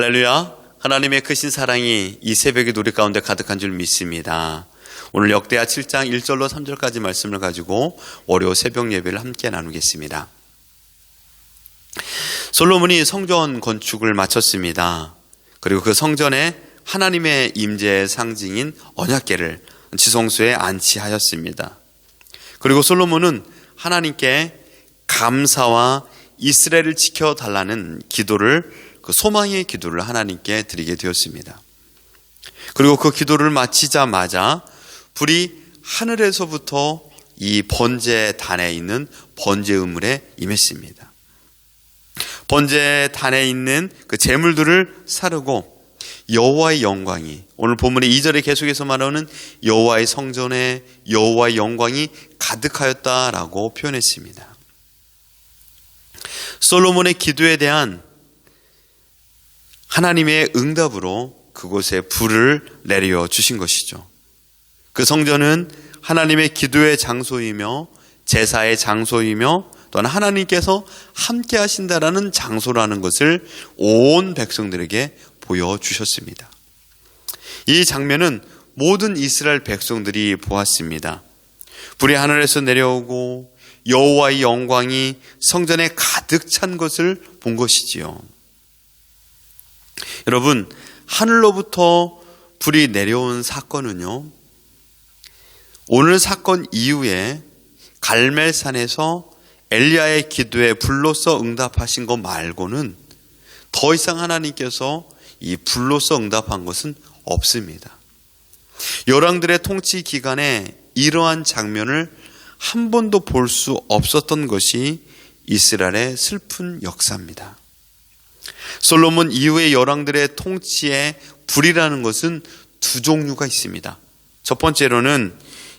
할렐루야. 하나님의 크신 사랑이 이 새벽의 우리 가운데 가득한 줄 믿습니다. 오늘 역대하 7장 1절로 3절까지 말씀을 가지고 월요 새벽 예배를 함께 나누겠습니다. 솔로몬이 성전 건축을 마쳤습니다. 그리고 그 성전에 하나님의 임재의 상징인 언약궤를 지성소에 안치하였습니다. 그리고 솔로몬은 하나님께 감사와 이스라엘을 지켜달라는 기도를, 그 소망의 기도를 하나님께 드리게 되었습니다. 그리고 그 기도를 마치자마자 불이 하늘에서부터 이 번제단에 있는 번제 우물에 임했습니다. 번제단에 있는 그 제물들을 사르고 여호와의 영광이, 오늘 본문의 2절에 계속해서 말하는 여호와의 성전에 여호와의 영광이 가득하였다라고 표현했습니다. 솔로몬의 기도에 대한 하나님의 응답으로 그곳에 불을 내려 주신 것이죠. 그 성전은 하나님의 기도의 장소이며 제사의 장소이며 또한 하나님께서 함께 하신다라는 장소라는 것을 온 백성들에게 보여주셨습니다. 이 장면은 모든 이스라엘 백성들이 보았습니다. 불이 하늘에서 내려오고 여호와의 영광이 성전에 가득 찬 것을 본 것이지요. 여러분, 하늘로부터 불이 내려온 사건은요, 오늘 사건 이후에 갈멜산에서 엘리야의 기도에 불로서 응답하신 것 말고는 더 이상 하나님께서 이 불로서 응답한 것은 없습니다. 열왕들의 통치 기간에 이러한 장면을 한 번도 볼 수 없었던 것이 이스라엘의 슬픈 역사입니다. 솔로몬 이후의 열왕들의 통치에 불이라는 것은 두 종류가 있습니다. 첫 번째로는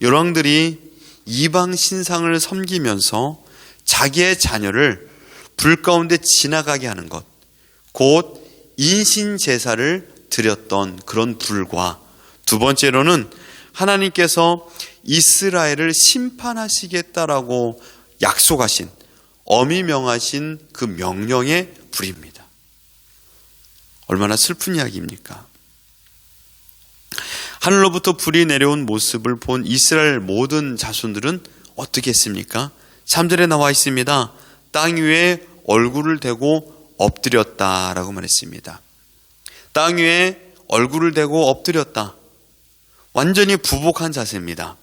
열왕들이 이방 신상을 섬기면서 자기의 자녀를 불 가운데 지나가게 하는 것, 곧 인신 제사를 드렸던 그런 불과, 두 번째로는 하나님께서 이스라엘을 심판하시겠다라고 약속하신, 엄히 명하신 그 명령의 불입니다. 얼마나 슬픈 이야기입니까? 하늘로부터 불이 내려온 모습을 본 이스라엘 모든 자손들은 어떻게 했습니까? 3절에 나와 있습니다. 땅 위에 얼굴을 대고 엎드렸다라고 말했습니다. 땅 위에 얼굴을 대고 엎드렸다. 완전히 부복한 자세입니다.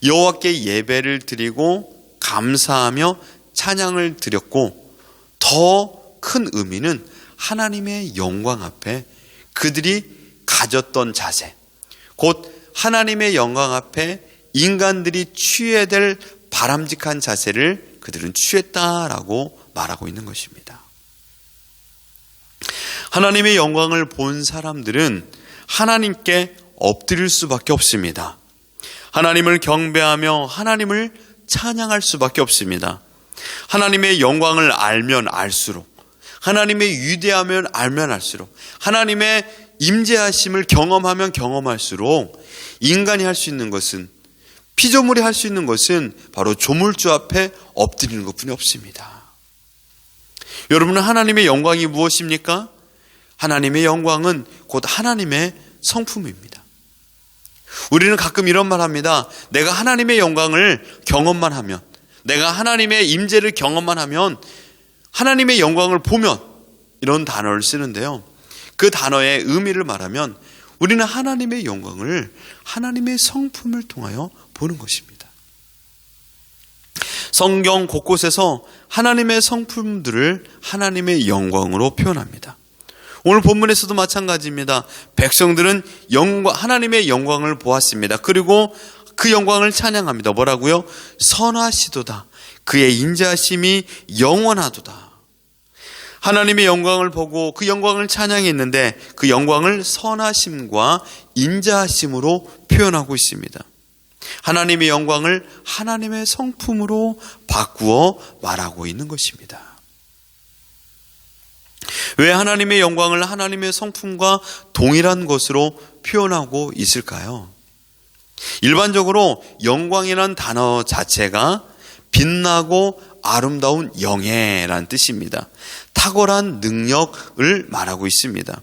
여호와께 예배를 드리고 감사하며 찬양을 드렸고, 더 큰 의미는 하나님의 영광 앞에 그들이 가졌던 자세, 곧 하나님의 영광 앞에 인간들이 취해야 될 바람직한 자세를 그들은 취했다라고 말하고 있는 것입니다. 하나님의 영광을 본 사람들은 하나님께 엎드릴 수밖에 없습니다. 하나님을 경배하며 하나님을 찬양할 수밖에 없습니다. 하나님의 영광을 알면 알수록, 하나님의 위대하면 알면 알수록, 하나님의 임재하심을 경험하면 경험할수록 인간이 할 수 있는 것은, 피조물이 할 수 있는 것은 바로 조물주 앞에 엎드리는 것뿐이 없습니다. 여러분은 하나님의 영광이 무엇입니까? 하나님의 영광은 곧 하나님의 성품입니다. 우리는 가끔 이런 말 합니다. 내가 하나님의 영광을 경험만 하면, 내가 하나님의 임재를 경험만 하면, 하나님의 영광을 보면, 이런 단어를 쓰는데요, 그 단어의 의미를 말하면 우리는 하나님의 영광을 하나님의 성품을 통하여 보는 것입니다. 성경 곳곳에서 하나님의 성품들을 하나님의 영광으로 표현합니다. 오늘 본문에서도 마찬가지입니다. 백성들은 하나님의 영광을 보았습니다. 그리고 그 영광을 찬양합니다. 뭐라고요? 선하시도다. 그의 인자하심이 영원하도다. 하나님의 영광을 보고 그 영광을 찬양했는데 그 영광을 선하심과 인자하심으로 표현하고 있습니다. 하나님의 영광을 하나님의 성품으로 바꾸어 말하고 있는 것입니다. 왜 하나님의 영광을 하나님의 성품과 동일한 것으로 표현하고 있을까요? 일반적으로 영광이라는 단어 자체가 빛나고 아름다운 영예라는 뜻입니다. 탁월한 능력을 말하고 있습니다.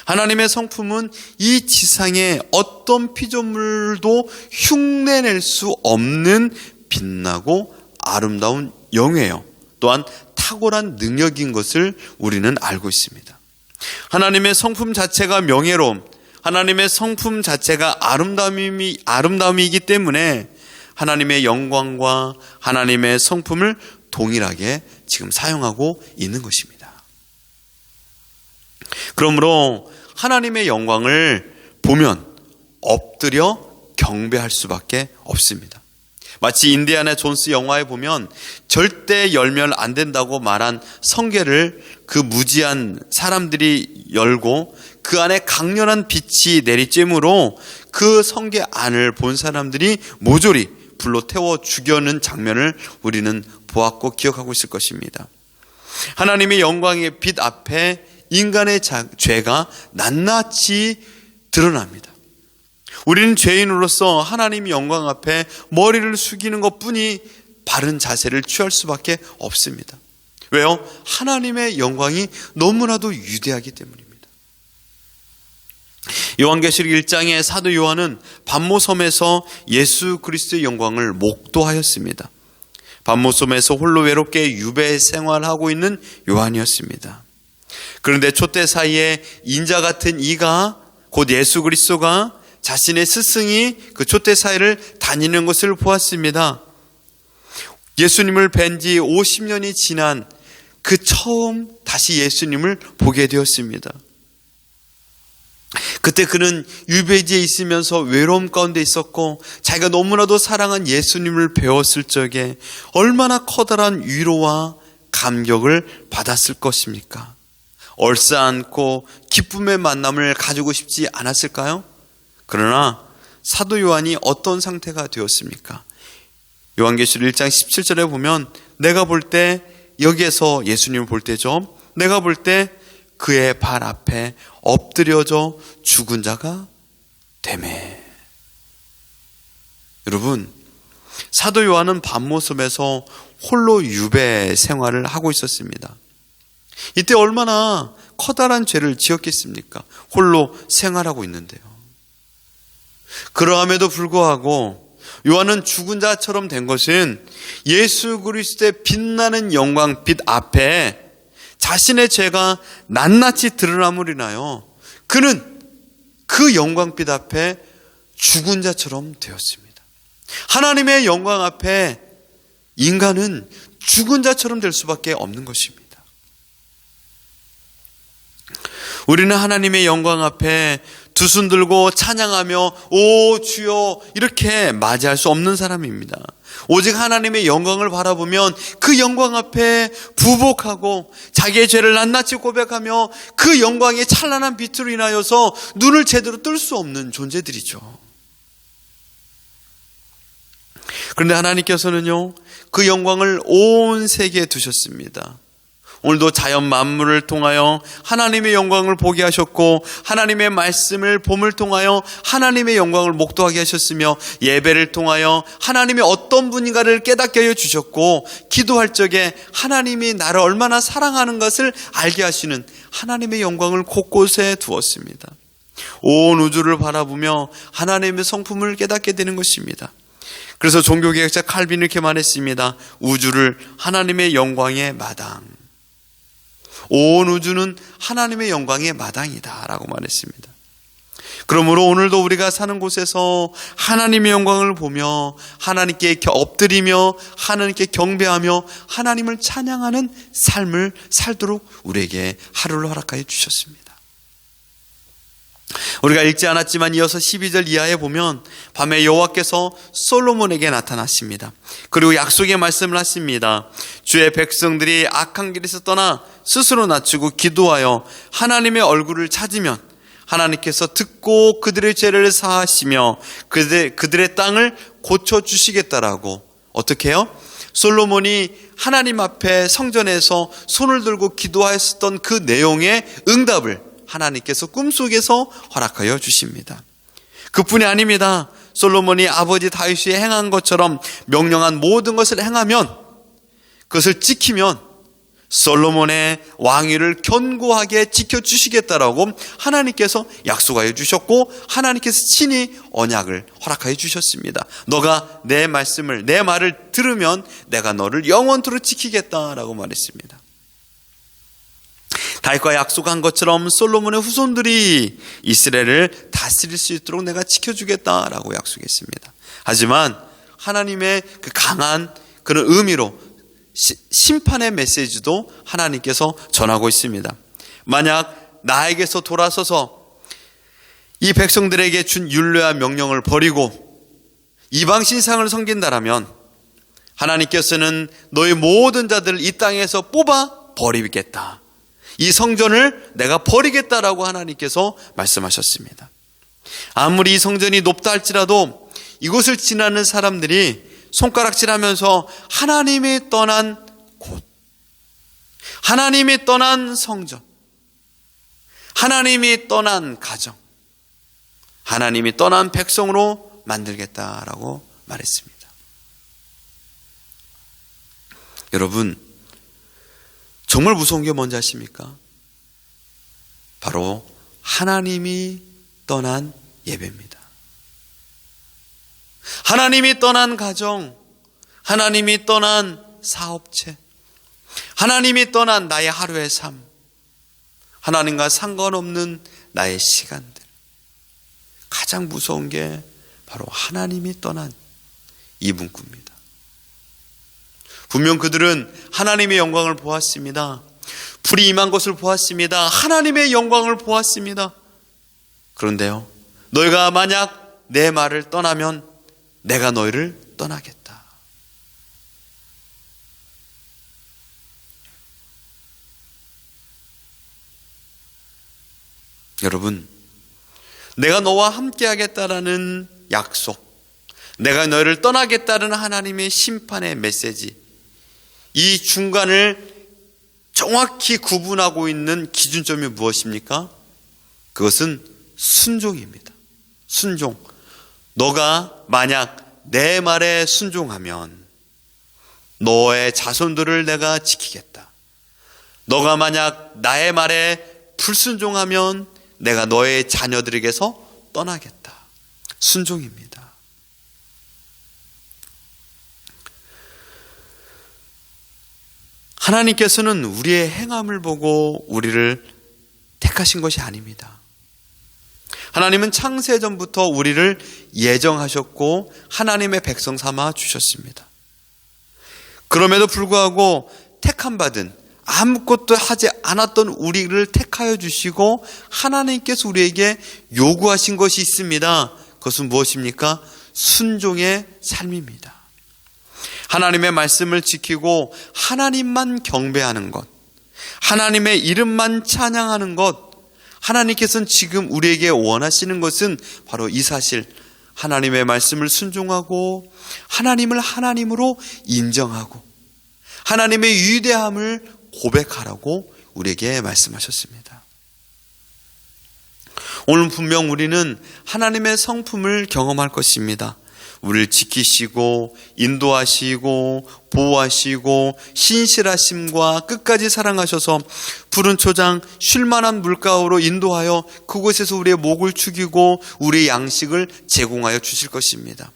하나님의 성품은 이 지상의 어떤 피조물도 흉내낼 수 없는 빛나고 아름다운 영예요. 또한 탁월한 능력인 것을 우리는 알고 있습니다. 하나님의 성품 자체가 명예로움, 하나님의 성품 자체가 아름다움이기 때문에 하나님의 영광과 하나님의 성품을 동일하게 지금 사용하고 있는 것입니다. 그러므로 하나님의 영광을 보면 엎드려 경배할 수밖에 없습니다. 마치 인디아나 존스 영화에 보면 절대 열면 안 된다고 말한 성게를 그 무지한 사람들이 열고 그 안에 강렬한 빛이 내리쬐므로 그 성게 안을 본 사람들이 모조리 불로 태워 죽여는 장면을 우리는 보았고 기억하고 있을 것입니다. 하나님의 영광의 빛 앞에 인간의 죄가 낱낱이 드러납니다. 우리는 죄인으로서 하나님의 영광 앞에 머리를 숙이는 것뿐이 바른 자세를 취할 수밖에 없습니다. 왜요? 하나님의 영광이 너무나도 위대하기 때문입니다. 요한계시록 1장에 사도 요한은 반모섬에서 예수 그리스도의 영광을 목도하였습니다. 반모섬에서 홀로 외롭게 유배 생활하고 있는 요한이었습니다. 그런데 촛대 사이에 인자 같은 이가 곧 예수 그리스도가 자신의 스승이 그 촛대 사이를 다니는 것을 보았습니다. 예수님을 뵌 지 50년이 지난 그 처음 다시 예수님을 보게 되었습니다. 그때 그는 유배지에 있으면서 외로움 가운데 있었고 자기가 너무나도 사랑한 예수님을 배웠을 적에 얼마나 커다란 위로와 감격을 받았을 것입니까? 얼싸안고 기쁨의 만남을 가지고 싶지 않았을까요? 그러나 사도 요한이 어떤 상태가 되었습니까? 요한계시록 1장 17절에 보면 내가 볼 때, 여기에서 예수님을 볼 때죠, 내가 볼 때 그의 발 앞에 엎드려져 죽은 자가 되매. 여러분, 사도 요한은 반모섬에서 홀로 유배 생활을 하고 있었습니다. 이때 얼마나 커다란 죄를 지었겠습니까? 홀로 생활하고 있는데요. 그러함에도 불구하고 요한은 죽은 자처럼 된 것은 예수 그리스도의 빛나는 영광 빛 앞에 자신의 죄가 낱낱이 드러남으로 인하여 그는 그 영광빛 앞에 죽은 자처럼 되었습니다. 하나님의 영광 앞에 인간은 죽은 자처럼 될 수밖에 없는 것입니다. 우리는 하나님의 영광 앞에 두 손 들고 찬양하며 오 주여 이렇게 맞이할 수 없는 사람입니다. 오직 하나님의 영광을 바라보면 그 영광 앞에 부복하고 자기의 죄를 낱낱이 고백하며 그 영광의 찬란한 빛으로 인하여서 눈을 제대로 뜰 수 없는 존재들이죠. 그런데 하나님께서는요, 그 영광을 온 세계에 두셨습니다. 오늘도 자연 만물을 통하여 하나님의 영광을 보게 하셨고 하나님의 말씀을 봄을 통하여 하나님의 영광을 목도하게 하셨으며 예배를 통하여 하나님의 어떤 분인가를 깨닫게 해주셨고 기도할 적에 하나님이 나를 얼마나 사랑하는 것을 알게 하시는 하나님의 영광을 곳곳에 두었습니다. 온 우주를 바라보며 하나님의 성품을 깨닫게 되는 것입니다. 그래서 종교개혁자 칼빈은 이렇게 말했습니다. 우주를 하나님의 영광의 마당, 온 우주는 하나님의 영광의 마당이다 라고 말했습니다. 그러므로 오늘도 우리가 사는 곳에서 하나님의 영광을 보며 하나님께 엎드리며 하나님께 경배하며 하나님을 찬양하는 삶을 살도록 우리에게 하루를 허락하여 주셨습니다. 우리가 읽지 않았지만 이어서 12절 이하에 보면 밤에 여호와께서 솔로몬에게 나타나십니다. 그리고 약속의 말씀을 하십니다. 주의 백성들이 악한 길에서 떠나 스스로 낮추고 기도하여 하나님의 얼굴을 찾으면 하나님께서 듣고 그들의 죄를 사하시며 그들의 땅을 고쳐주시겠다라고. 어떻게 해요? 솔로몬이 하나님 앞에 성전에서 손을 들고 기도하였던 그 내용의 응답을 하나님께서 꿈속에서 허락하여 주십니다. 그뿐이 아닙니다. 솔로몬이 아버지 다윗이 행한 것처럼 명령한 모든 것을 행하면 그것을 지키면 솔로몬의 왕위를 견고하게 지켜주시겠다라고 하나님께서 약속하여 주셨고 하나님께서 친히 언약을 허락하여 주셨습니다. 너가 내 말을 들으면 내가 너를 영원토록 지키겠다라고 말했습니다. 다윗과 약속한 것처럼 솔로몬의 후손들이 이스라엘을 다스릴 수 있도록 내가 지켜주겠다라고 약속했습니다. 하지만 하나님의 그 강한 그런 의미로 심판의 메시지도 하나님께서 전하고 있습니다. 만약 나에게서 돌아서서 이 백성들에게 준 율례와 명령을 버리고 이방 신상을 섬긴다라면 하나님께서는 너희 모든 자들을 이 땅에서 뽑아 버리겠다. 이 성전을 내가 버리겠다라고 하나님께서 말씀하셨습니다. 아무리 이 성전이 높다 할지라도 이곳을 지나는 사람들이 손가락질하면서 하나님이 떠난 곳, 하나님이 떠난 성전, 하나님이 떠난 가정, 하나님이 떠난 백성으로 만들겠다라고 말했습니다. 여러분, 정말 무서운 게 뭔지 아십니까? 바로 하나님이 떠난 예배입니다. 하나님이 떠난 가정, 하나님이 떠난 사업체, 하나님이 떠난 나의 하루의 삶, 하나님과 상관없는 나의 시간들. 가장 무서운 게 바로 하나님이 떠난 이 문구입니다. 분명 그들은 하나님의 영광을 보았습니다. 불이 임한 것을 보았습니다. 하나님의 영광을 보았습니다. 그런데요, 너희가 만약 내 말을 떠나면 내가 너희를 떠나겠다. 여러분, 내가 너와 함께 하겠다라는 약속, 내가 너희를 떠나겠다는 하나님의 심판의 메시지, 이 중간을 정확히 구분하고 있는 기준점이 무엇입니까? 그것은 순종입니다. 순종. 너가 만약 내 말에 순종하면 너의 자손들을 내가 지키겠다. 너가 만약 나의 말에 불순종하면 내가 너의 자녀들에게서 떠나겠다. 순종입니다. 하나님께서는 우리의 행함을 보고 우리를 택하신 것이 아닙니다. 하나님은 창세전부터 우리를 예정하셨고 하나님의 백성 삼아 주셨습니다. 그럼에도 불구하고 택함받은 아무것도 하지 않았던 우리를 택하여 주시고 하나님께서 우리에게 요구하신 것이 있습니다. 그것은 무엇입니까? 순종의 삶입니다. 하나님의 말씀을 지키고 하나님만 경배하는 것, 하나님의 이름만 찬양하는 것, 하나님께서는 지금 우리에게 원하시는 것은 바로 이 사실, 하나님의 말씀을 순종하고 하나님을 하나님으로 인정하고 하나님의 위대함을 고백하라고 우리에게 말씀하셨습니다. 오늘 분명 우리는 하나님의 성품을 경험할 것입니다. 우리를 지키시고 인도하시고 보호하시고 신실하심과 끝까지 사랑하셔서 푸른 초장 쉴만한 물가로 인도하여 그곳에서 우리의 목을 축이고 우리의 양식을 제공하여 주실 것입니다.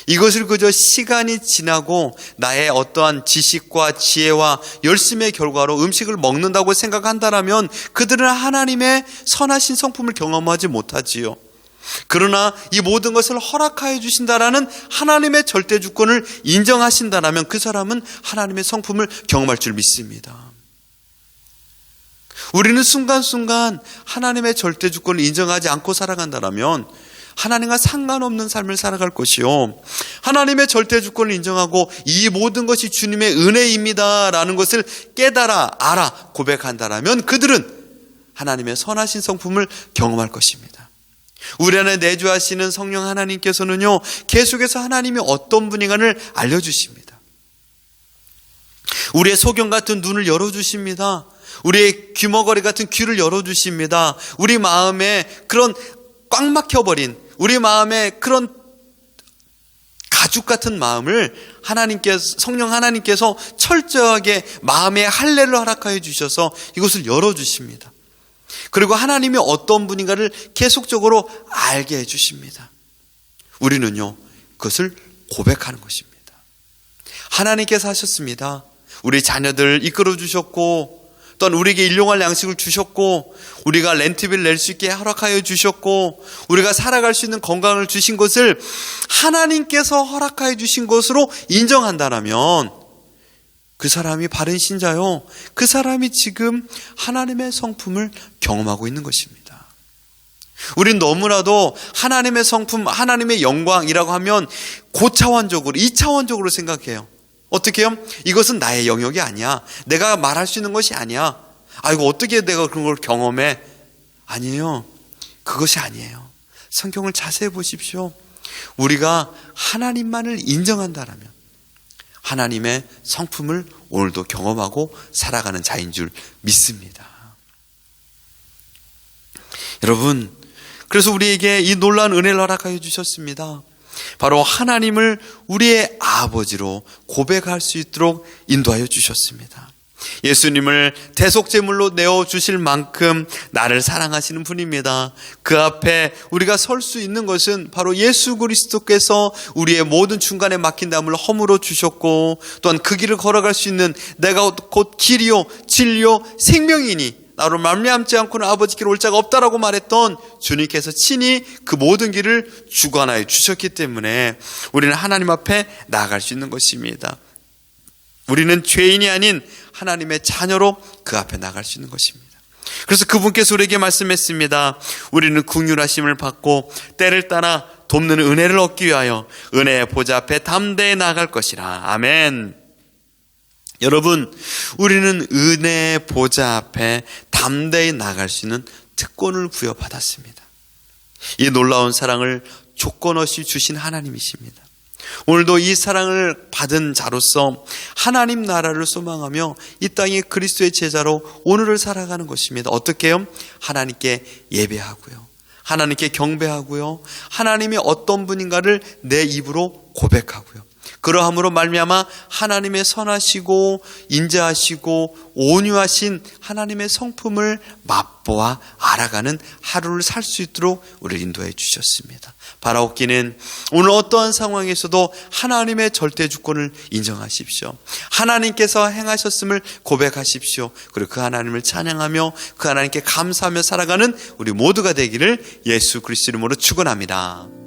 이것을 그저 시간이 지나고 나의 어떠한 지식과 지혜와 열심의 결과로 음식을 먹는다고 생각한다면 그들은 하나님의 선하신 성품을 경험하지 못하지요. 그러나 이 모든 것을 허락하여 주신다라는 하나님의 절대 주권을 인정하신다라면 그 사람은 하나님의 성품을 경험할 줄 믿습니다. 우리는 순간순간 하나님의 절대 주권을 인정하지 않고 살아간다라면 하나님과 상관없는 삶을 살아갈 것이요, 하나님의 절대 주권을 인정하고 이 모든 것이 주님의 은혜입니다라는 것을 깨달아 알아 고백한다라면 그들은 하나님의 선하신 성품을 경험할 것입니다. 우리 안에 내주하시는 성령 하나님께서는요, 계속해서 하나님이 어떤 분인가를 알려주십니다. 우리의 소경 같은 눈을 열어주십니다. 우리의 귀머거리 같은 귀를 열어주십니다. 우리 마음에 그런 꽉 막혀버린 우리 마음에 그런 가죽 같은 마음을 성령 하나님께서 철저하게 마음의 할례를 허락하여 주셔서 이것을 열어주십니다. 그리고 하나님이 어떤 분인가를 계속적으로 알게 해주십니다. 우리는요, 그것을 고백하는 것입니다. 하나님께서 하셨습니다. 우리 자녀들 이끌어 주셨고, 또한 우리에게 일용할 양식을 주셨고, 우리가 렌트비를 낼 수 있게 허락하여 주셨고, 우리가 살아갈 수 있는 건강을 주신 것을 하나님께서 허락하여 주신 것으로 인정한다면 그 사람이 바른 신자요, 그 사람이 지금 하나님의 성품을 경험하고 있는 것입니다. 우린 너무나도 하나님의 성품, 하나님의 영광이라고 하면 고차원적으로, 2차원적으로 생각해요. 어떻게 해요? 이것은 나의 영역이 아니야. 내가 말할 수 있는 것이 아니야. 이거 어떻게 내가 그런 걸 경험해? 아니에요. 그것이 아니에요. 성경을 자세히 보십시오. 우리가 하나님만을 인정한다라면 하나님의 성품을 오늘도 경험하고 살아가는 자인 줄 믿습니다. 여러분, 그래서 우리에게 이 놀라운 은혜를 허락하여 주셨습니다. 바로 하나님을 우리의 아버지로 고백할 수 있도록 인도하여 주셨습니다. 예수님을 대속제물로 내어주실 만큼 나를 사랑하시는 분입니다. 그 앞에 우리가 설 수 있는 것은 바로 예수 그리스도께서 우리의 모든 중간에 막힌 담을 허물어 주셨고, 또한 그 길을 걸어갈 수 있는 내가 곧 길이요 진리요 생명이니 나로 말미암지 않고는 아버지께로 올 자가 없다라고 말했던 주님께서 친히 그 모든 길을 주관하여 주셨기 때문에 우리는 하나님 앞에 나아갈 수 있는 것입니다. 우리는 죄인이 아닌 하나님의 자녀로 그 앞에 나갈 수 있는 것입니다. 그래서 그분께서 우리에게 말씀했습니다. 우리는 긍휼하심을 받고 때를 따라 돕는 은혜를 얻기 위하여 은혜의 보좌 앞에 담대히 나아갈 것이라. 아멘. 여러분, 우리는 은혜의 보좌 앞에 담대히 나갈 수 있는 특권을 부여받았습니다. 이 놀라운 사랑을 조건 없이 주신 하나님이십니다. 오늘도 이 사랑을 받은 자로서 하나님 나라를 소망하며 이 땅의 그리스도의 제자로 오늘을 살아가는 것입니다. 어떻게 해요? 하나님께 예배하고요, 하나님께 경배하고요, 하나님이 어떤 분인가를 내 입으로 고백하고요, 그러함으로 말미암아 하나님의 선하시고 인자하시고 온유하신 하나님의 성품을 맛보아 알아가는 하루를 살 수 있도록 우리를 인도해 주셨습니다. 바라옵기는 오늘 어떠한 상황에서도 하나님의 절대 주권을 인정하십시오. 하나님께서 행하셨음을 고백하십시오. 그리고 그 하나님을 찬양하며 그 하나님께 감사하며 살아가는 우리 모두가 되기를 예수 그리스도 이름으로 축원합니다.